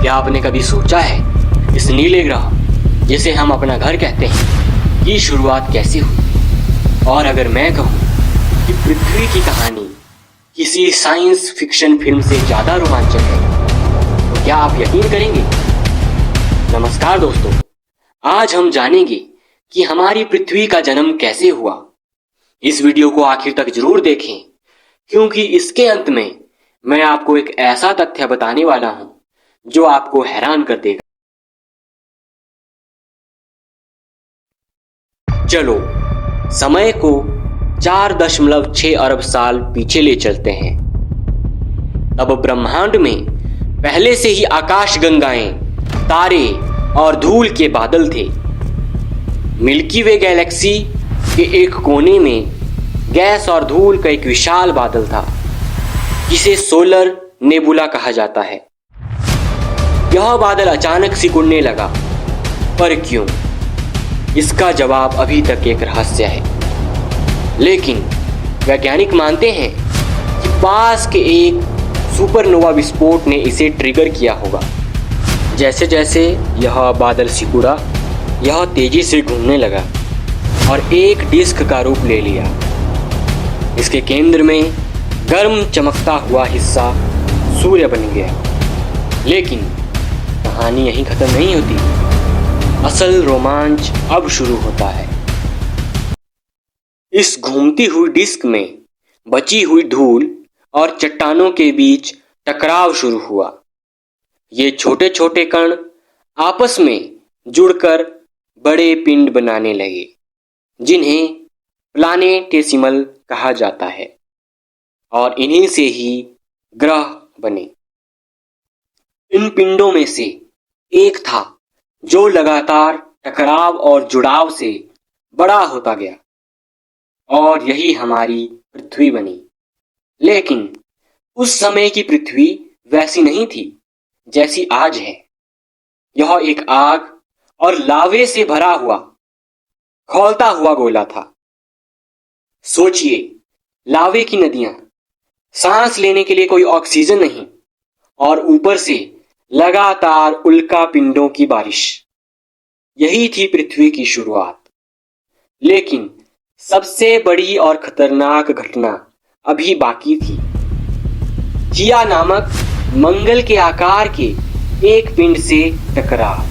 क्या आपने कभी सोचा है इस नीले ग्रह जिसे हम अपना घर कहते हैं की शुरुआत कैसे हुई? और अगर मैं कहूँ कि पृथ्वी की कहानी किसी साइंस फिक्शन फिल्म से ज्यादा रोमांचक है तो क्या आप यकीन करेंगे? नमस्कार दोस्तों, आज हम जानेंगे कि हमारी पृथ्वी का जन्म कैसे हुआ। इस वीडियो को आखिर तक जरूर देखें क्योंकि इसके अंत में मैं आपको एक ऐसा तथ्य बताने वाला हूं जो आपको हैरान कर देगा। चलो समय को 4.6 अरब साल पीछे ले चलते हैं। तब ब्रह्मांड में पहले से ही आकाश गंगाएं, तारे और धूल के बादल थे। मिल्की वे गैलेक्सी के एक कोने में गैस और धूल का एक विशाल बादल था जिसे सोलर नेबुला कहा जाता है। यह बादल अचानक सिकुड़ने लगा, पर क्यों? इसका जवाब अभी तक एक रहस्य है। लेकिन वैज्ञानिक मानते हैं कि पास के एक सुपरनोवा विस्फोट ने इसे ट्रिगर किया होगा। जैसे जैसे यह बादल सिकुड़ा, यह तेजी से घूमने लगा और एक डिस्क का रूप ले लिया। इसके केंद्र में गर्म चमकता हुआ हिस्सा सूर्य बन गया। लेकिन कहानी यहीं खत्म नहीं होती। असल रोमांच अब शुरू होता है। इस घूमती हुई डिस्क में बची हुई धूल और चट्टानों के बीच टकराव शुरू हुआ। ये छोटे छोटे कण आपस में जुड़कर बड़े पिंड बनाने लगे जिन्हें प्लानेटेसिमल कहा जाता है और इन्हीं से ही ग्रह बने। इन पिंडों में से एक था जो लगातार टकराव और जुड़ाव से बड़ा होता गया और यही हमारी पृथ्वी बनी। लेकिन उस समय की पृथ्वी वैसी नहीं थी जैसी आज है। यह एक आग और लावे से भरा हुआ खौलता हुआ गोला था। सोचिए, लावे की नदियां, सांस लेने के लिए कोई ऑक्सीजन नहीं और ऊपर से लगातार उल्का पिंडों की बारिश। यही थी पृथ्वी की शुरुआत। लेकिन सबसे बड़ी और खतरनाक घटना अभी बाकी थी। जिया नामक मंगल के आकार के एक पिंड से टकराव।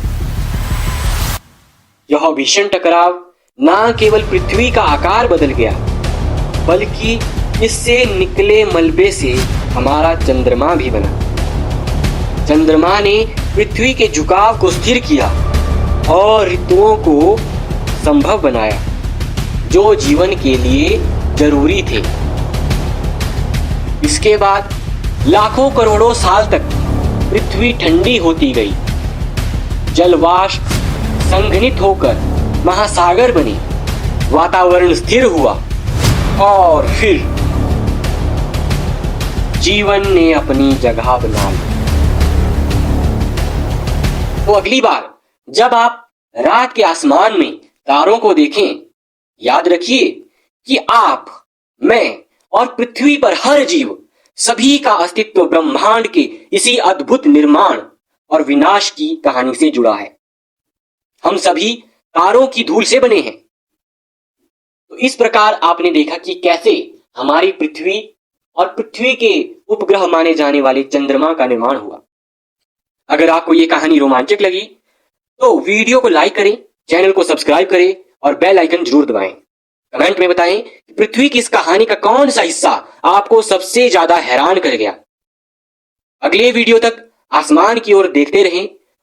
यह भीषण टकराव न केवल पृथ्वी का आकार बदल गया बल्कि इससे निकले मलबे से हमारा चंद्रमा भी बना। चंद्रमा ने पृथ्वी के झुकाव को स्थिर किया और ऋतुओं को संभव बनाया जो जीवन के लिए जरूरी थे। इसके बाद लाखों करोड़ों साल तक पृथ्वी ठंडी होती गई। जलवाष्प संघनित होकर महासागर बने, वातावरण स्थिर हुआ और फिर जीवन ने अपनी जगह बना ली। तो अगली बार जब आप रात के आसमान में तारों को देखें, याद रखिए कि आप, मैं और पृथ्वी पर हर जीव, सभी का अस्तित्व ब्रह्मांड के इसी अद्भुत निर्माण और विनाश की कहानी से जुड़ा है। हम सभी तारों की धूल से बने हैं। तो इस प्रकार आपने देखा कि कैसे हमारी पृथ्वी और पृथ्वी के उपग्रह माने जाने वाले चंद्रमा का निर्माण हुआ। अगर आपको ये कहानी रोमांचक लगी तो वीडियो को लाइक करें, चैनल को सब्सक्राइब करें और बेल आइकन जरूर दबाएं। कमेंट में बताएं कि पृथ्वी की इस कहानी का कौन सा हिस्सा आपको सबसे ज्यादा हैरान कर गया। अगले वीडियो तक आसमान की ओर देखते रहें